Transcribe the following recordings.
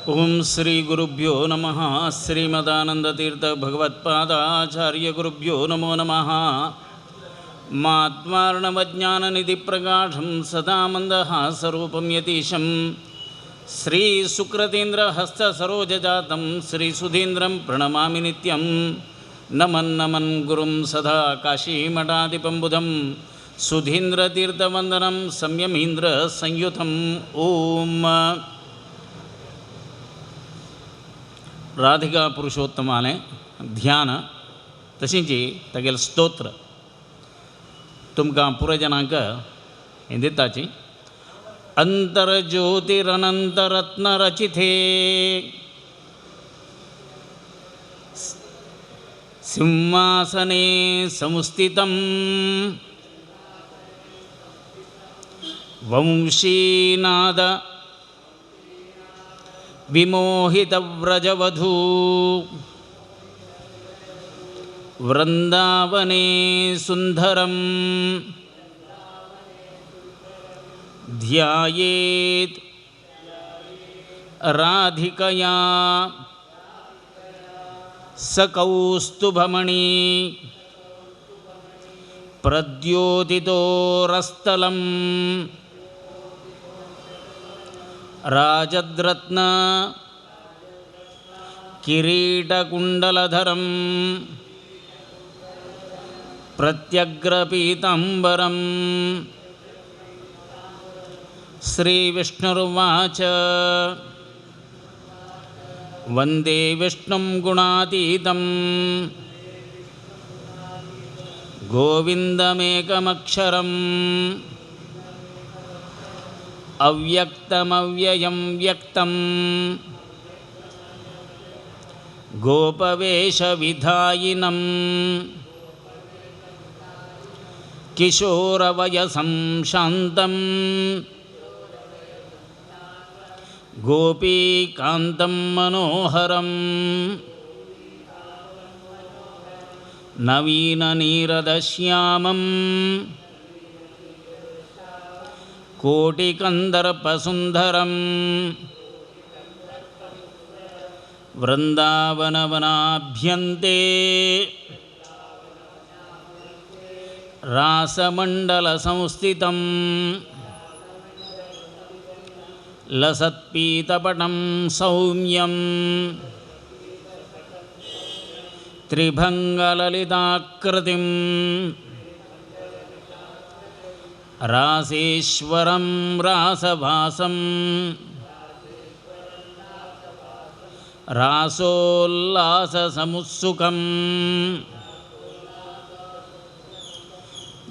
ओम श्री गुरुभ्यो नमः। श्रीमदानंदतीर्थ भगवत्पादाचार्य गुरुभ्यो नमो नमः। मात्मार्णवज्ञाननिधि प्रकाशं सदा मंदहासरूपं यतीशं श्री सुकृतेन्द्र हस्त सरोजजातं श्री सुधीन्द्रं प्रणमामि नित्यं। नमन् नमन् गुरुं सदा काशीमठाधिपं बुधं सुधीन्द्रतीर्थवन्दनं संयमीन्द्र संयुतम्। ओम राधिका पुरुषोत्तमाने ध्यान तशींच तेगेले स्तोत्र तुमकां पुरो जनांक हें दिताची। अंतर्ज्योतिरनंतरत्नरचिते सिंहासने संस्थितं वंशीनाद विमोहितव्रजवधू वृंदावने सुंदरं ध्यायेत् राधिकया सकौस्तुभमणि प्रद्योतितोरस्थलं राजद्रत्न किरीटकुण्डलधरं प्रत्यग्रपीताम्बरं। श्रीविष्णुर्वाच वन्दे विष्णुं गुणातीतं गोविन्दमेकमक्षरम् अव्यक्तमव्ययं व्यक्तं गोपवेशविधायिनं किशोरवयसं शान्तं गोपीकान्तं मनोहरं नवीननीरदश्यामं कोटिकन्दर्पसुन्दरं वृन्दावनवनाभ्यन्ते रासमण्डलसंस्थितं लसत्पीतपटं सौम्यं त्रिभङ्गललिताकृतिं रासेश्वरं रासभासं रासोल्लाससमुत्सुकं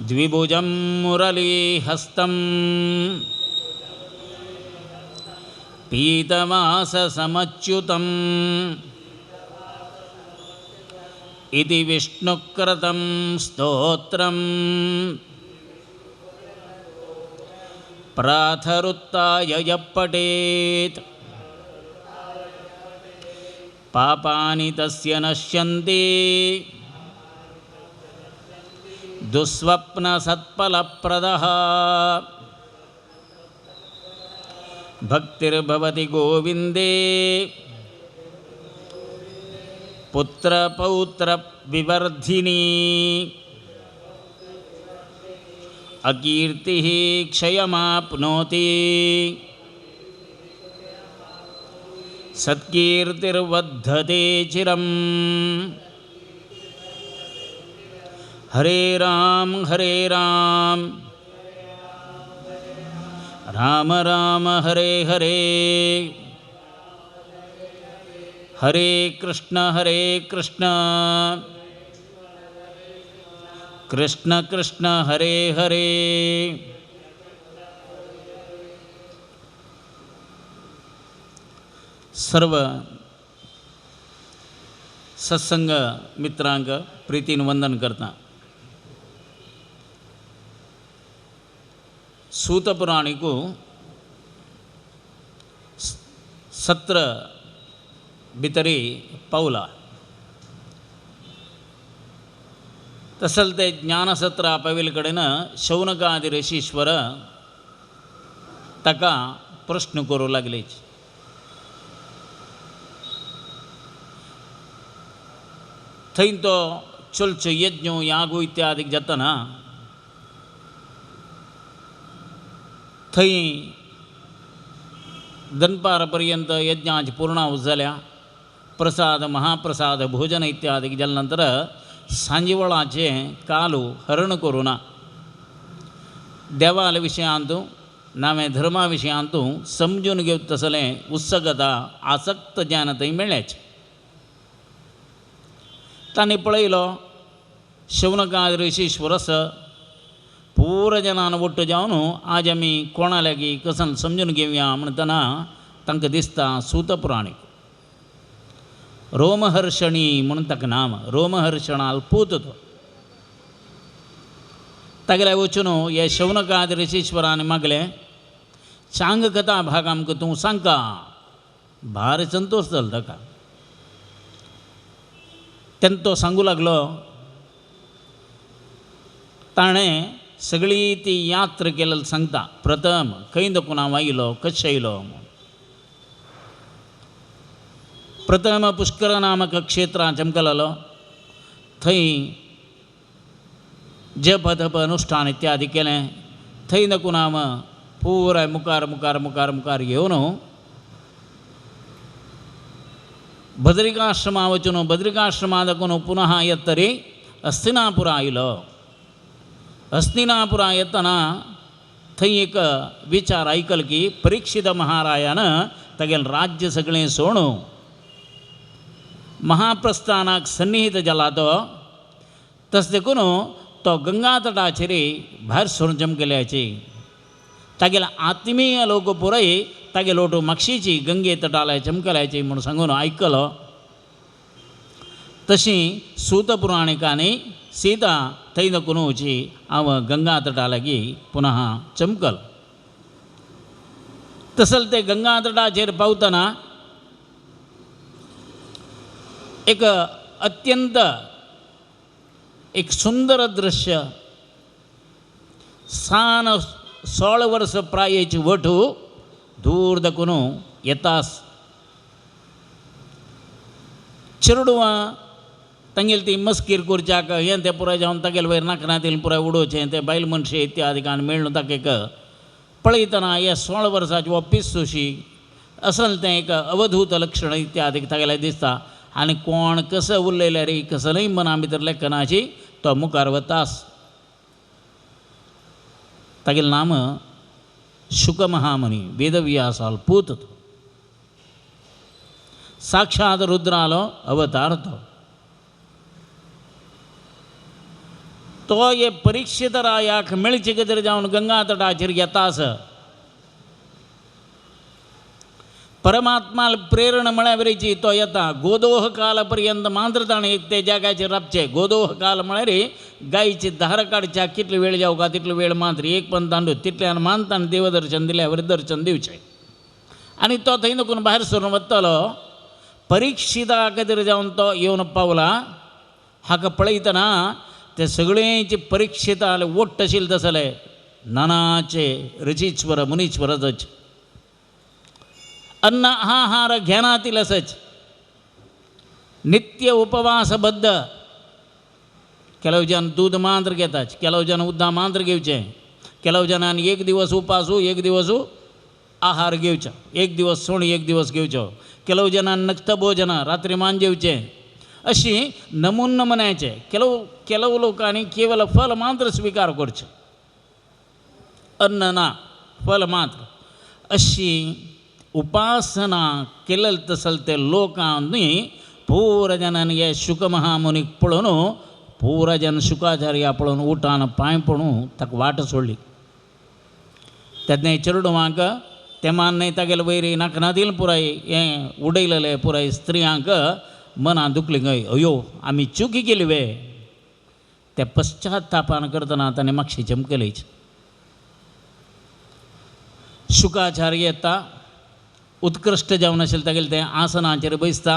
द्विभुजं मुरलीहस्तं पीतवाससमच्युतं इति विष्णुकृतं स्तोत्रम् प्रातरुत्थाय यः पठेत् पापानि तस्य नश्यन्ति दुःस्वप्नसत्फलप्रदः भक्तिर्भवति गोविन्दे पुत्रपौत्रविवर्धिनी अकीर्तिः क्षयमाप्नोति सत्कीर्तिर्वर्धते चिरम्। हरे राम राम राम हरे हरे हरे कृष्ण कृष्ण कृष्ण हरे हरे। सर्व सत्संग मित्रांक प्रीतीन वंदन करता। सूत पुराणिकू सत्र भितरी पावला तसल ते ज्ञानसत्र आपाविल कडेन शौनकादि ऋषीश्वर ताका प्रश्न करूं लागले। थंय तो चलचो यज्ञ यागो इत्यादी जातना थंय दनपार पर्यंत यज्ञाची पूर्णाहुती जाल्या प्रसाद महाप्रसाद भोजन इत्यादी जाले नंतर सांजे वेळाचें कालू हरण करुना देवाल विशयांतू नामे धर्मा विशयांतू समजून घेवंक तसलें उत्सुकता आसक्त ज्ञान थंय मेळ्ळेंच. तांणी पळयलो शौनकाद ऋषीश्वरस पूर जनान ಒಟ್ಟು जावन आज आमी कोणा लागीं कसन समजून घेवया म्हणटना तांकां दिसता सूत पुराणीक रोमहर्षणी म्हणून ताका नाम रोमहर्षणाल पूत तो तागेले वचून हे शौनकाद ऋषीश्वरान मागलें चांग कथा भाग आमकां तूं सांगता भारी संतोश जालो ताका. तेन्ना तो सांगू लागलो ताणें सगळी ती यात्र केलेली सांगता प्रथम खंय देखून हांव आयलो कशें आयलो. प्रथम पुष्कर नामक क्षेत्रां चमकलेलो थंय जप तप अनुष्ठान इत्यादी केलें. थंय देखून हांव पुराय मुखार मुखार मुखार मुखार घेवन बद्रिकाश्रमा वचून बद्रिकाश्रमा देखून पुनः येतरी हस्तिनापुर आयलो. हस्तिनापुरा येतना थंय एक विचार आयकल की परीक्षित महारायान तागेलें राज्य सगळें सोडून महाप्रस्थानाक सन्निहित जाला तो तस देखून तो गंगा तटाचेर भायर सरून चमकल्याची तागेले आत्मीय लोक पुराय तागे लोट म्हापशेची गंगे तटाला चमकल्याची म्हणून सांगून आयकलो. तशी सूत पुराणिकांनी सीता थंय देखून वची हांव गंगा तटा लागीं पुनः चमकल. तसल ते गंगा तटाचेर पावतना एक अत्यंत एक सुंदर दृश्य सान 16 वर्स प्रायेची वटू दूर देखून येतास चिरडुवां तांगेली ती मस्कीर करच्याक हें तें पुराय जावन तागेले वयर नाकनातील पुराय उडोवचें ते बायल मनशे इत्यादी कान मेळून ताका एक पळयतना हे 16 वर्साची वो पिसूशी असल तें एक अवधूत लक्षण इत्यादी तागेले दिसता. आनी कोण कसं उरलेले रे कसलय मना भितर लेखनाची तो मुखार वतास. तागेलें नाम शुक महामुनी वेदव्यासाल पूत साक्षात रुद्रालो अवतार तो हे परीक्षित रायाक मेळचे खातीर जावन गंगा तटाचेर येतास. परमात्माल प्रेरण म्हळ्यावरीची तो येता. गोदोह काल पर्यंत मात्र ताणें ते जगाचेर राबचे. गोदोह काल म्हळ्यार गायची धार काडच्या कितले वेळ जावका तितले वेळ मात्र एक पण तांदूळ तितल्यान मान ताणें देवदर्शन दिल्यावर दर्शन दिवचें. आनी तो थंय देखून भायर सरून वतलो. परीक्षिता खातीर जावन तो येवन पावला. हाका पळयतना ते सगळेंचे परीक्षिताले वट्ट आशिल्ले तसले नानाचे ऋषीश्वर मुनीश्वरच अन्न आहार घेनातील असच नित्य उपवासबद्ध. ಕೆಲವು जन दूध मात्र घेतात, ಕೆಲವು जन उद्दा मात्र घेवचे, ಕೆಲವು जनांनी एक दिवस उपासू एक दिवस आहार घेवचो, एक दिवस सोण एक दिवस घेवचो, ಕೆಲವು जनांनी नक्त भोजन रात्री मान जेवचे. अशी नमून नमुन्याचे ಕೆಲವು लोकांनी केवळ फल मात्र स्वीकार करचे, अन्न ना फल मात्र. अशी उपासना केलेले तसल ते लोकांनी पूर जनांनी हे शुक महामुनीक पळोवन पूर जन शुकाचार्या पळोवन उठान पांय पडून ताका वाट सोडली. तेन्ना चेडवांक ते मान्य तागेले वयरी नाकनातील पुराय हें उडयलेले पुराय स्त्रियांक मनां दुखली गय, अयो आमी चुकी केली वे. ते पश्चात्तापान करतना ताणें मातशी चमकलीच. शुकाचार्य येता, उत्कृश्ट जावन आशिल्लें तागेलें तें आसनाचेर बसता.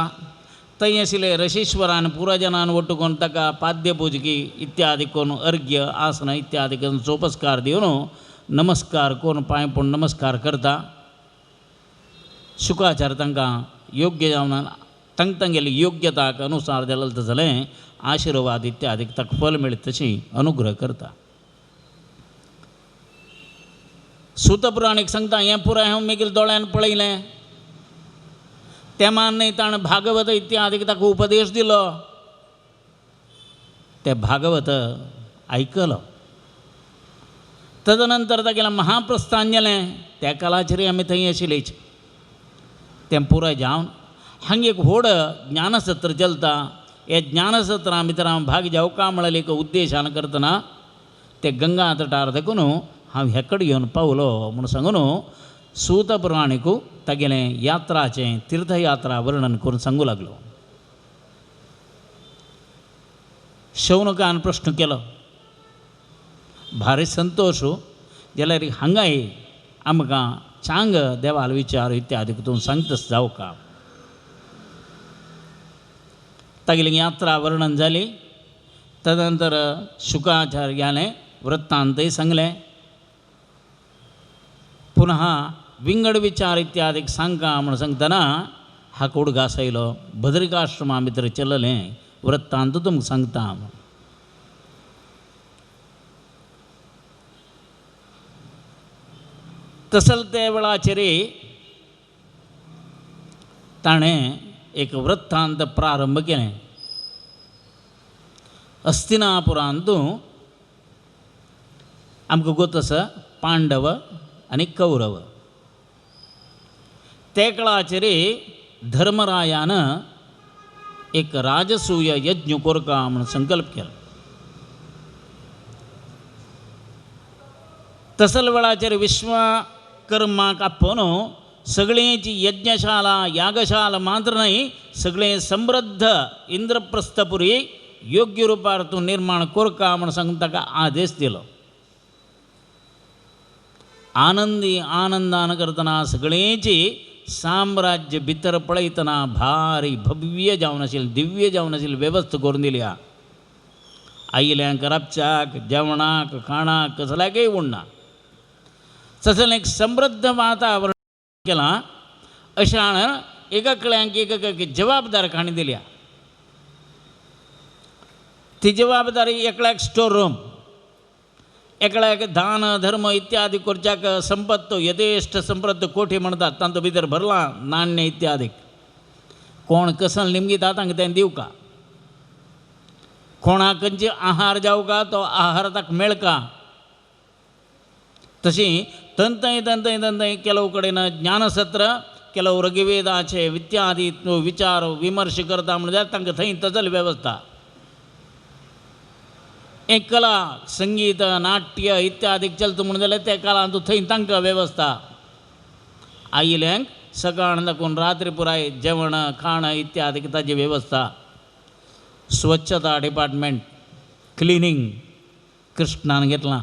थंय आशिल्ले ऋषीश्वरान पुराजनान वटून ताका पाद्य पुजकी इत्यादी करून अर्घ्य आसना इत्यादी करून सोपस्कार दिवन नमस्कार करून पांय पडून नमस्कार करता. शुकाचार्य तांकां योग्य जावन ತಂಗ ತಂಗೆಲ್ಲಿ योग्यताक अनुसार जाल्यार जालें आशिर्वाद इत्यादीक ताका फल मेळटा तशी अनुग्रह करता. सुतपुराणीक सांगता हें पुराय हांव मेगील दोळ्यान पळयलें. त्या मान्य ताणें भागवत इत्यादीक ताका उपदेश दिलो. ते भागवत आयकलो. तदनंतर तागेलें महाप्रस्थान जालें. त्या कालाचेर आमी थंय आशिल्लीच. तें पुराय जावन हांगा एक व्हड ज्ञानसत्र चलता. हे ज्ञानसत्रा भितर हांव भाग जावका म्हळ्यार एक उद्देशान करतना ते गंगा तटार देखून हांव हे कडेन येवन पावलो म्हूण सांगून सूत पुराणीकू तागेलें यात्राचें तीर्थयात्रा वर्णन करून सांगू लागलो. शौनकान प्रश्न केलो, भारी संतोश जाल्यार हांगाय आमकां सांग देवाल विचार इत्यादी तूं सांगतास जावका. तागेली यात्रा वर्णन जाली. तदनंतर शुकाचार्याने वृत्तांतय सांगलें. पुनः विंगड विचार इत्यादीक सांगता म्हूण सांगतना हाका उडगास आयलो. बद्रिकाश्रमा भितर चल्लें वृत्तांत तुमकां सांगता. तसल ते वेळाचेर ताणें एक वृत्तांत प्रारंभ केलें. हस्तिनापुरांत आमकां गोत आसा पांडव आनी कौरव. ते काळाचेर धर्मरायान एक राजसूय यज्ञ करता म्हूण संकल्प केलो. तसल वेळाचेर विश्वकर्माक आपोवन सगळींची यज्ञशाला यागशाला मात्र न्हय, सगळें समृद्ध इंद्रप्रस्थपुरी योग्य रुपार तूं निर्माण करता म्हूण सांगून ताका आदेश दिलो. आनंदी आनंदान करतना सगळींची साम्राज्य भितर पळयतना भारी भव्य जावन आशिल्ली, दिव्य जावन आशिल्ली वेवस्था करून दिल्या. आयल्यांक राबच्याक जेवणाक खाणाक कसल्याकय उरना. तसलें एक समृद्ध वातावरण केलां. अशान एकाकड्यांक एक जबाबदारी दिल्या. ती जबाबदारी एकल्याक स्टोर रूम, एकल्याक दान धर्म इत्यादी करच्याक संपत्त यथेश्ट संपत्त कोठी म्हणटात तांतूं भितर भरलां नाण्य इत्यादीक. कोण कसल निमगीता तांकां तें दिवका. कोणाक खंयचे आहार जावका तो आहार ताका मेळका. तशी तंतय तंतय तंतय केलो कडेन ज्ञानसत्र केलो ऋग्वेदाचे इत्यादी विचार विमर्श करता म्हणजे तांकां थंय तसली वेवस्था. एक कला संगीत नाट्य इत्यादीक चलता म्हणून जाल्यार त्या काळांत थंय तांकां वेवस्था. आयल्यांक सकाळ दाखोवन रात्री पुराय जेवण खाण इत्यादीक ताची वेवस्था. स्वच्छता डिपार्टमेंट क्लिनींग कृष्णान घेतलां.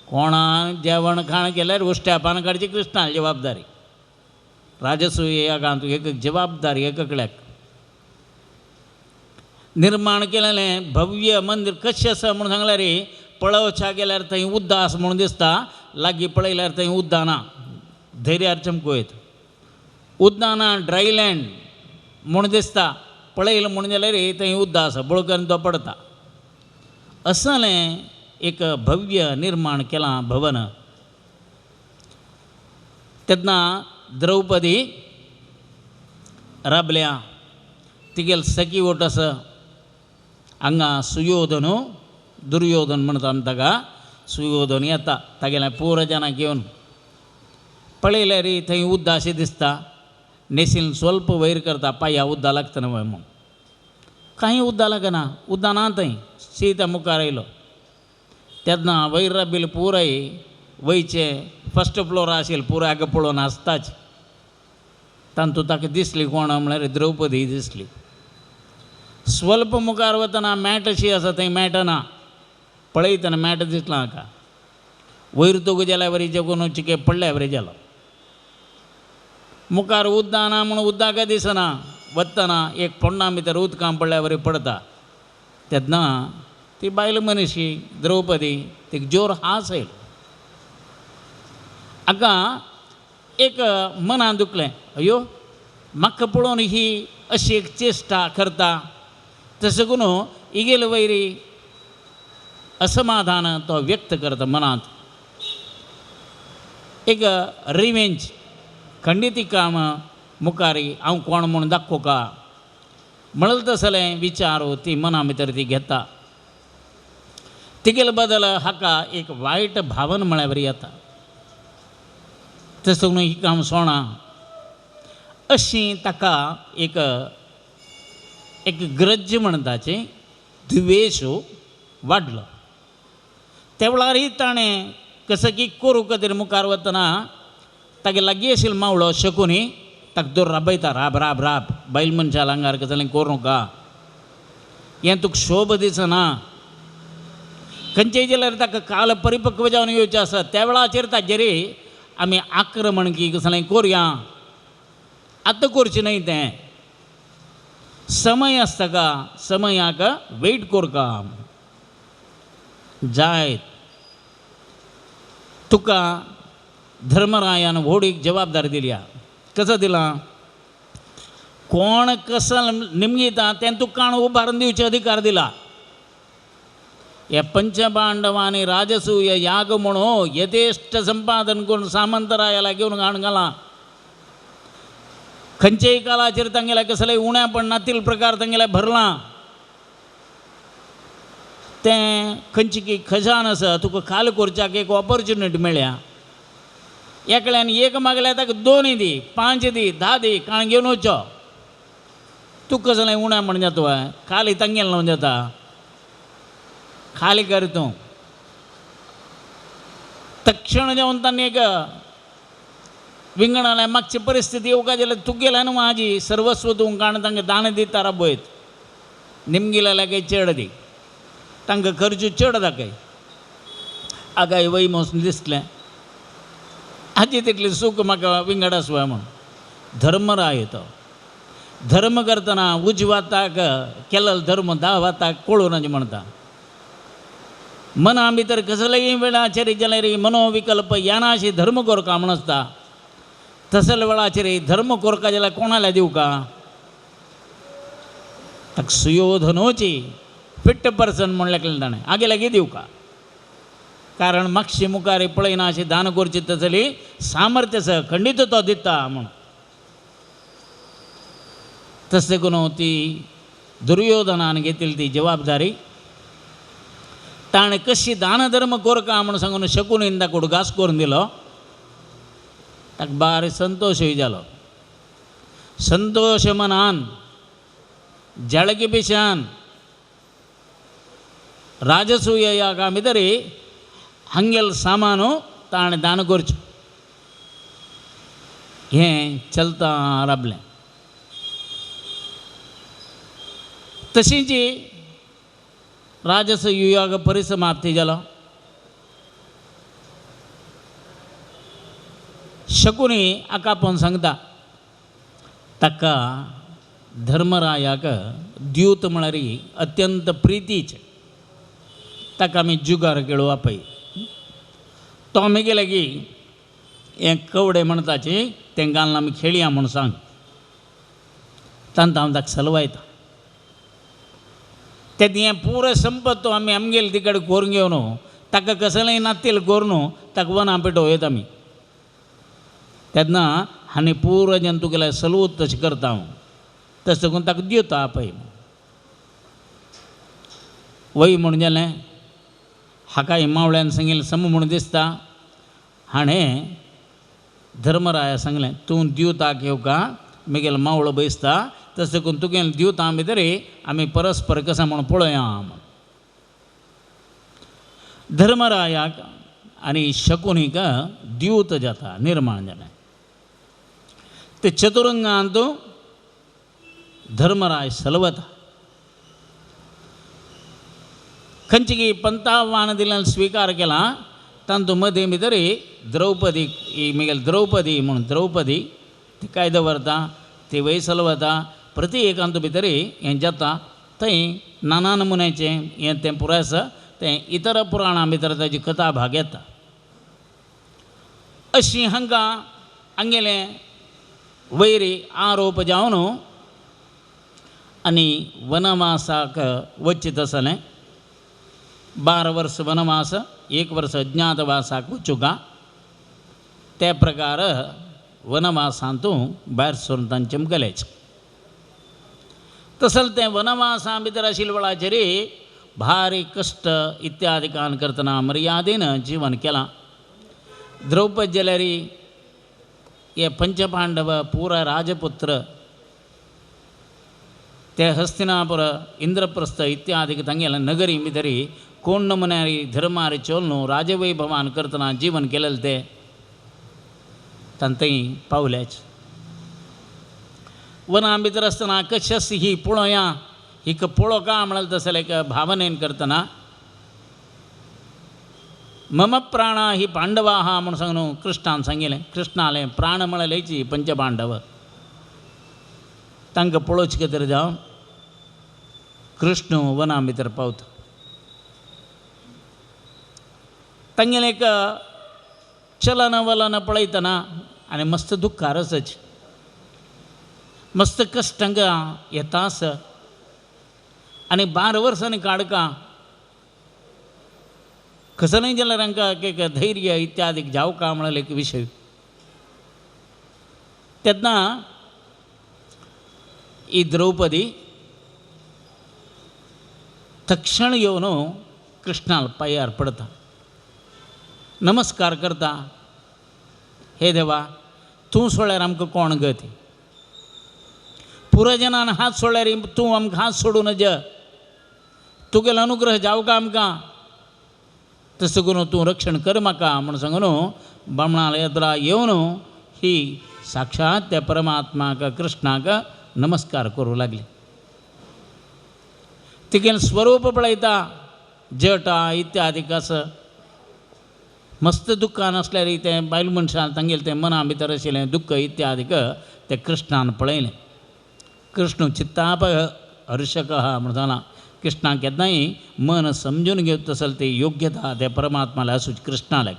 कोणाक जेवण खाण केल्यार उश्ट्या पान काडची कृष्णाची जबाबदारी. राजसूय यागांत एक जबाबदारी एककड्याक. निर्माण केलेलें भव्य मंदिर कशें आसा म्हणून सांगल्यार पळोवच्या गेल्यार थंय उद्दास म्हणून दिसता. लागीं पळयल्यार थंय उद्दा ना. धैर्यार चमकयत. उद्दाना ड्रायलँड म्हूण दिसता. पळयलें म्हणून जाल्यार थंय उद्दास बळकन तो पडता. असलें एक भव्य निर्माण केलां भवन. तेन्ना द्रौपदी राबल्या. तिगेल सखी वट आसा. हांगा सुयोधन दुर्योधन म्हणटा आमी ताका. सुयोधन येता तागेल्या पुरजनाक घेवन. पळयल्यार थंय उद्दाशें दिसता. नेसीन स्वल्प वयर करता पांया उद्दा लागतना म्हणून. कांय उद्दा लागना. उद्दा ना थंय. सीता मुखार आयलो. तेन्ना वयर राबिल्ले पुराय वयचे फस्ट फ्लोर आशिल्ले पुराय हाका पळोवन हांसताच. तांतूं ताका दिसली कोण म्हळ्यार द्रौपदी दिसली. स्वल्प मुखार वतना मॅट अशी आसा थंय मेळटना. पळयतना मॅट दिसलां हाका. वयर तोग जाल्यार बरी जगून चिके पडल्या बरें जालो. मुखार उद्दा ना म्हणून उद्दाक दिसना. वतना एक पोंडा भितर उदकां पडल्या बरें पडता. तेन्ना ती बायल मनीशी द्रौपदी तिका जोर हांस आयलो. हाका एक मनां दुखलें. अयो म्हाका पळोवन ही अशी एक चेष्टा करता तसं करून इगेल वैरी असमाधान तो व्यक्त करता मनात एक रिवेंज खंडिती काम मुखारी हांव कोण म्हणून दाखोवं का म्हणलं तसलें विचार ती मना भितर ती घेता तिगेल बदल हाका एक वायट भावन म्हळ्या बरी येता तसं करून ही काम सोणा अशी ताका एक एक ग्रज म्हणटाचे द्वेश वाडलो त्या वेळारय ताणें कसं की करूं खातीर मुखार वतना तागे लागीं आशिल्लो मावळो शकुनी ताका दोर राबयता राब राब राब बैल मनशाल आंगार कसलें करूं का हें तुका शोभ दिसना खंयचेय जाल्यार ताका काल परिपक्व जावन येवचें आसा त्या वेळाचेर ताजेर आमी आक्रमण की कसलें करुया आतां करचें न्हय तें समय आसता का समयाक वेट करका जायत तुका धर्मरायान व्हडीक जबाबदारी दिल्या कसो दिला कोण कसं निमगिता तें तुका काण उबारून दिवचे अधिकार दिला हे पंचपांडवांनी राजसूय याग म्हणून यथेष्ट संपादन करून सामंतरायाला घेवन घाण घाला खंयचेय कालाचेर तांगेल्या कसलेय उण्यापण नातील प्रकार तांगेल्या भरला तें खंयची की खजान आसा तुका खाल करच्याक एक ऑपॉर्च्युनिटी मेळ्ळ्या एकल्यान एक मागल्या ताका 2 दी 5 दी 10 दी काण घेवन वचो तुका कसलें उण्या म्हण जाता खाली तांगेल लावन जाता खाली कर तूं तक्षण जावन तांणी एक विंगणाल्या मागची परिस्थिती येवका जाल्यार तुगेल्या न्हू म्हाजी सर्वस्व तूं काण तांकां दान दिता राबयत निमगिल्या काही चेड दी तांकां खर्च चड दाखय आगाय वय म्हणून दिसलें हाजी तितलें सूख म्हाका विंगड आसवा म्हूण धर्मराय तो धर्म करतना उजवाताक केलेलो धर्म 10 वाताक कळून म्हणटा मना भितर कसलेय वेळाचेर जाल्यार मनोविकल्प येनाशी धर्म करता म्हण आसता तसले वेळाचेर धर्म करता जाल्यार कोणाला दिवं का ताका सुयोधनोची फिट्ट पर्सन म्हणलें केलें ताणें आगे लागीं दिवं का कारण मागशी मुखार पळयना अशें दान करचें तसली सामर्थ्य आसा खंडीत तो दिता म्हूण तशें करून ती दुर्योधनान घेतिल्ली ती जबाबदारी ताणें कशी दान धर्म करका म्हूण सांगून शकुनीन ताका उडगास करून दिलो ताका बारी संतोशय जालो संतोश मनान जळगी पिशान राजसूय यागा भितर हंगेल सामानो ताणें दान करचें हें चलता राबलें तशींच राजसूय परिसमाप्ती जालो शकुनी आकापून सांगता ताका धर्मरायाक द्यूत म्हळ्यार अत्यंत प्रितीचें ताका आमी जुगार खेळू आपय तो आमी लागीं हें कवडे म्हणटाचे तें घालून आमी खेळया म्हूण सांग तांत हांव ताका सलवायता तें हें पुरो संपत तो आमी आमगेले तिकडे करून घेवन ताका कसलेंय नातेल करून ताका वना पेटोवयत आमी तेन्ना आनी पुरो जेन्ना तुगेलें सलवत तशें करता हांव तशें करून ताका दिवता आपय वय म्हूण जालें हाका मावळ्यान सांगिल्लें सम म्हूण दिसता हाणें धर्मराया सांगलें तूं दिवताक येवका म्हगेलो मावळो बसता तशें करून तुगेलें दिवता भितर आमी परस्पर कसा म्हूण पळोवया म्हूण धर्मरायाक आनी शकुनीक द्यूत जाता निर्माण जालें ते चतुरंगांत धर्मराय सलवता खंयची की पंतावान दिल्ल्यान स्विकार केला तांतू मदीं भितर द्रौपदी ही म्हगेली द्रौपदी म्हणून द्रौपदी ती काय दवरता ती वय सलवता प्रति एकांत भितर हें जाता थंय नाना नमुन्याचें हें तें पुराय आसा तें इतर पुराणां भितर ताची कथा भाग येता अशी हांकां आमगेलें वैरी आरोप जावन आणि वनवासाक वचित असलें 12 वर्स वनवास 1 वर्स अज्ञातवासाक वचुका त्या प्रकार वनवासांतूं भायर सरून तांचें गेलेच. तसल तें वनवासा भितर आशिल्ल्या वेळाचेर भारी कश्ट इत्यादी काम करतना मर्यादेन जीवन केलां. द्रौपदी जाल्यार हे पंचपांडव पुरा राजपुत्र ते हस्तिनापुर इंद्रप्रस्थ इत्यादी तांगेल्या नगरी भितर कोण नमुन्यारी धर्मारी चोलनू राजवैभवान करतना जीवन केलेलें तें तांतीं पावलेच. वना भितर आसतना कशस ही पळोवया हिक पळो का म्हणलें तसलें एक भावनेन करतना मम प्राणा ही पांडवा आहा म्हूण सांगून कृष्णान सांगिल्लें. कृष्णालें प्राण म्हळेलेची पंचपांडव तांकां पळोवचे खातीर जावन कृष्ण वना भितर पावता. तांगेलें एक चलन वलन पळयतना आनी मस्त दुख्खारसच मस्त कश्ट तांकां येतास आनी 12 वर्सांनी काडका कसनय जाल्यार तांकां एक धैर्य इत्यादी जावका म्हणलें एक विशय. तेन्ना ही द्रौपदी तक्षण येवन कृष्णाल पांयार पडता, नमस्कार करता. हे देवा तूं सोडल्यार आमकां कोण गती, पुराजनान हात सोडल्यार तूं आमकां हात सोडूं नज, तुगेलो अनुग्रह जावका आमकां, तसो करून तूं रक्षण कर म्हाका म्हूण सांगून बामणाल येद्रा येवन ही साक्षात त्या परमात्माक कृष्णाक नमस्कार करूं लागली. तिगेलें स्वरूप पळयता जटा इत्यादी कसं मस्त दुख्खान आसल्यार तें बायल मनशान तांगेलें तें मना भितर आशिल्लें दुख्ख इत्यादीक तें कृष्णान पळयलें. कृष्ण चित्ताप हर्शक आहा म्हूण सांगलां. कृष्णाक केन्नाय मन समजून घेवता तसल ती योग्यता त्या परमात्माला आसूच कृष्णाक.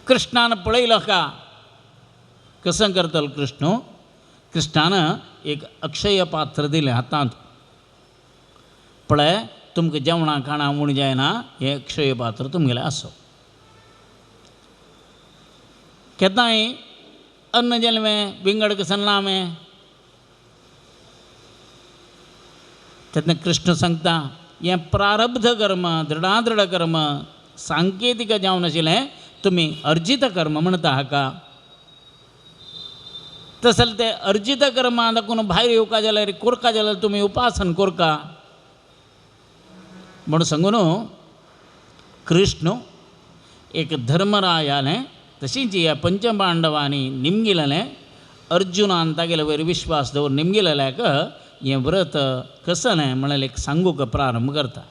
कृष्णान पळयलो का कसं करतलो कृष्ण. कृष्णान एक अक्षय पात्र दिलें हातांत. पळय तुमकां जेवणा खाणा उण जायना हें अक्षय पात्र तुमगेलें आसो. केन्नाय अन्न जेलमें विंगड कसन लामें तेन्ना कृष्ण सांगता हें प्रारब्ध कर्म दृढादृढ कर्म सांकेतीक जावन आशिल्लें तुमी अर्जित कर्म म्हणटा हाका. तसलें तें अर्जित कर्मा दाखोवन भायर येवका जाल्यार कोरका जाल्यार तुमी उपासन कोरका म्हूण सांगून कृष्ण एक धर्मरायालें तशींच ह्या पंचपांडवांनी निमगिलेलें अर्जुनान तागेले वयर विश्वास दवरून निमगिलेल्याक हें व्रत कसलें म्हणल्यार एक सांगूक प्रारंभ करता.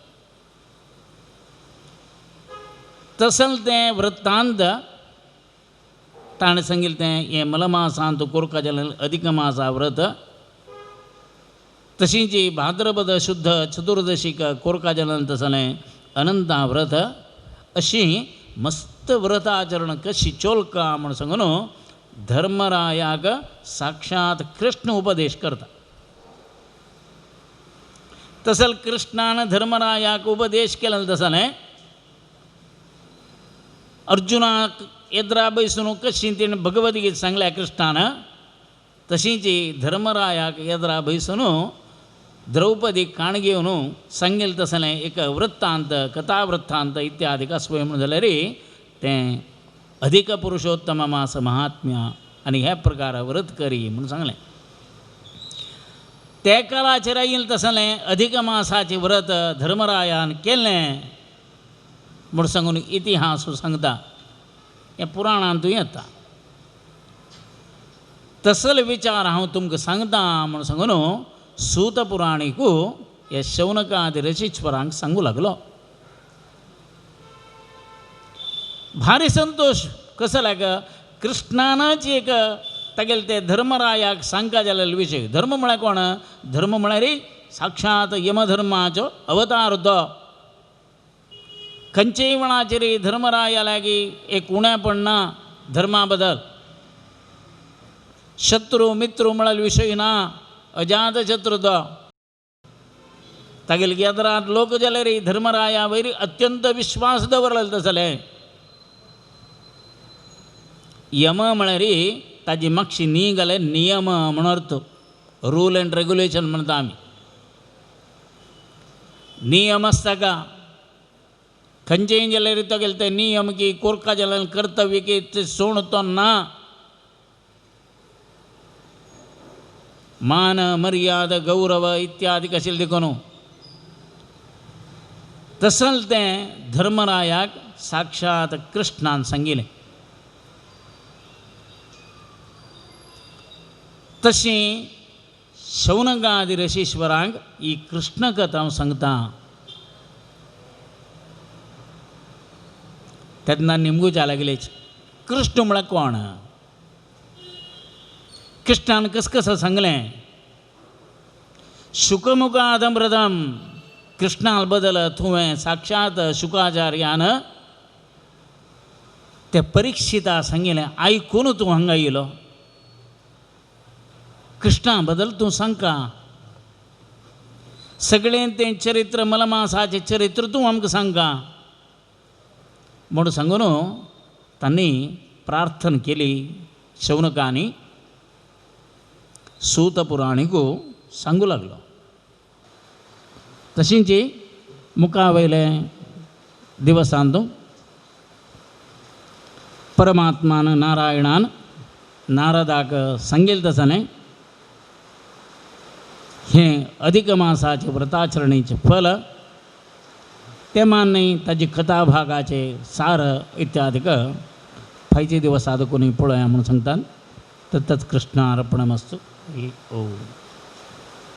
तसलें तें वृत्तांत ताणें सांगिल्लें तें हें मलमासांत कोरका जाल्यार अधिक मासा व्रत. तशींच भाद्रपद शुद्ध चतुर्दशीक कोरका जाल्यार तसलें अनंता व्रत. अशीं मस्त व्रत आचरण कशी चोलका म्हूण सांगून धर्मरायाक साक्षात कृष्ण उपदेश करता. तसलें कृष्णान धर्मरायाक उपदेश केलें तसलें अर्जुनाक येद्रा बैसून कशी तिणें भगवद्गीता सांगल्या कृष्णान तशींच धर्मरायाक येद्रा बैसून द्रौपदी काण घेवन सांगिल्लें तसलें एक वृत्तांत कथा वृत्तांत इत्यादी कसोय म्हण जाल्यार तें अधिक पुरुषोत्तम मास महात्म्य आनी हे प्रकार व्रत करी म्हूण सांगलें. ते काळाचेर येयलें तसलें अधिक मासाचें व्रत धर्मरायान केलें म्हूण सांगून इतिहास सांगता. हें पुराणांतूय येता. तसले विचार हांव तुमकां सांगता म्हूण सांगून सूत पुराणीकू हे शौनकादी ऋषीश्वरांक सांगू लागलो. भारी संतोष कसल्याक कृष्णानच एक तागेले ते धर्मरायाक सांगता जाल्ले विशय. धर्म म्हळ्यार कोण? धर्म म्हळ्यार साक्षात यमधर्माचो अवतार तो. खंयचेय वेळाचेर धर्मराया लागीं एक उणेपण ना धर्मा बद्दल. शत्रू मित्र म्हळ्यार विशय ना. अजातशत्रुत तागेल गेदरात लोक जाले रे धर्मराया वैरी अत्यंत विश्वास दवरलेलो तसले यम म्हळ्यार ताजी मागची नी घाले नियम म्हणून अर्थ रूल अँड रेग्युलेशन म्हणटा आमी नियम आसता का खंयचेय जाल्यार तागेले ते नियम की कोरका जाल्यार कर्तव्य की ते सोड तो ना मान मर्यादा गौरव इत्यादी कशें देखून तसल तें धर्मरायाक साक्षात कृष्णान सांगिल्लें तशी शौनकादी ऋषीश्वरांक ही कृष्ण कथा हांव सांगता तेन्ना निमगुजा लागलेच कृष्ण म्हळ्यार कोण कृष्णान कसं सांगलें शुकमुखादमृतम कृष्णा बदल तुवें साक्षात शुकाचार्यान ते परिक्षिता सांगिल्लें आयकून तूं हांगा येयलो कृष्णा बदल तूं सांगता सगळें तें चरित्र मलमासाचें चरित्र तूं आमकां सांगता म्हणून सांगून तांणी प्रार्थना केली शौनकानी सूत पुराणीक सांगू लागलो तशींच मुखा वयले दिवसांत परमात्मान नारायणान नारदाक सांगिल्लें तसलें हें अधिक मासाचे व्रताचरणेचें फल ते मान्य ताजी कथा भागाचे सार इत्यादीक फायचे दिवस आदकून पळोवया म्हणून सांगतात तत्तच कृष्णार्पणमस्तु ओम